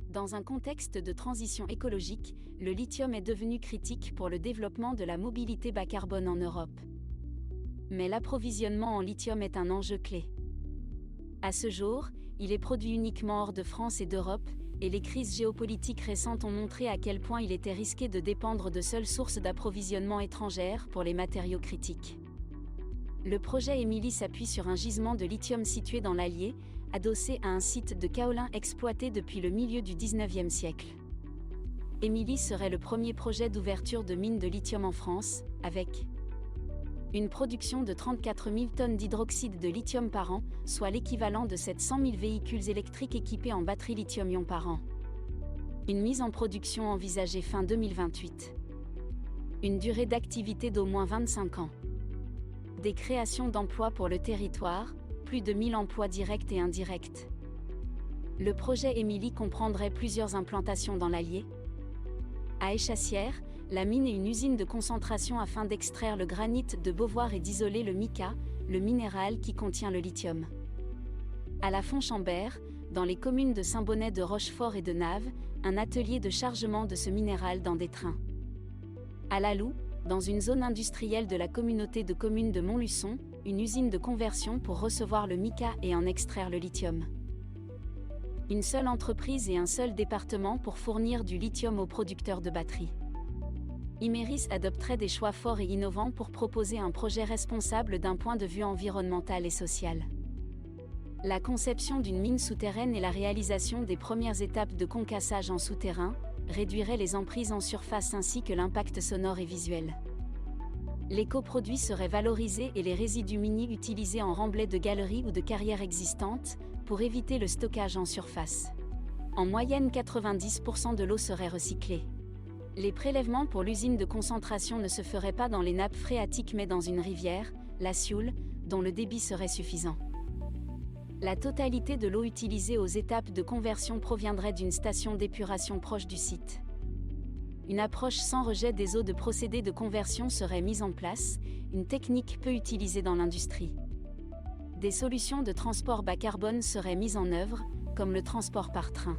Dans un contexte de transition écologique, le lithium est devenu critique pour le développement de la mobilité bas carbone en Europe. Mais l'approvisionnement en lithium est un enjeu clé. À ce jour, il est produit uniquement hors de France et d'Europe, et les crises géopolitiques récentes ont montré à quel point il était risqué de dépendre de seules sources d'approvisionnement étrangères pour les matériaux critiques. Le projet Émilie s'appuie sur un gisement de lithium situé dans l'Allier, adossé à un site de kaolin exploité depuis le milieu du XIXe siècle. Émilie serait le premier projet d'ouverture de mine de lithium en France, avec une production de 34 000 tonnes d'hydroxyde de lithium par an, soit l'équivalent de 700 000 véhicules électriques équipés en batterie lithium-ion par an. Une mise en production envisagée fin 2028. Une durée d'activité d'au moins 25 ans. Des créations d'emplois pour le territoire, plus de 1000 emplois directs et indirects. Le projet Émilie comprendrait plusieurs implantations dans l'Allier. À Échassières, la mine est une usine de concentration afin d'extraire le granit de Beauvoir et d'isoler le mica, le minéral qui contient le lithium. À la Fonchambert, dans les communes de Saint-Bonnet de Rochefort et de Naves, un atelier de chargement de ce minéral dans des trains. À La Loue, dans une zone industrielle de la communauté de communes de Montluçon, une usine de conversion pour recevoir le mica et en extraire le lithium. Une seule entreprise et un seul département pour fournir du lithium aux producteurs de batteries. Imerys adopterait des choix forts et innovants pour proposer un projet responsable d'un point de vue environnemental et social. La conception d'une mine souterraine et la réalisation des premières étapes de concassage en souterrain réduirait les emprises en surface ainsi que l'impact sonore et visuel. Les coproduits seraient valorisés et les résidus miniers utilisés en remblai de galeries ou de carrières existantes, pour éviter le stockage en surface. En moyenne 90% de l'eau serait recyclée. Les prélèvements pour l'usine de concentration ne se feraient pas dans les nappes phréatiques mais dans une rivière, la Sioule, dont le débit serait suffisant. La totalité de l'eau utilisée aux étapes de conversion proviendrait d'une station d'épuration proche du site. Une approche sans rejet des eaux de procédé de conversion serait mise en place, une technique peu utilisée dans l'industrie. Des solutions de transport bas carbone seraient mises en œuvre, comme le transport par train.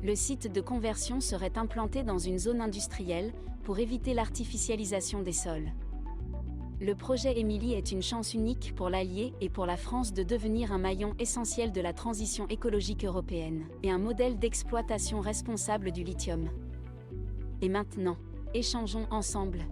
Le site de conversion serait implanté dans une zone industrielle, pour éviter l'artificialisation des sols. Le projet Émilie est une chance unique pour l'Allier et pour la France de devenir un maillon essentiel de la transition écologique européenne, et un modèle d'exploitation responsable du lithium. Et maintenant, échangeons ensemble.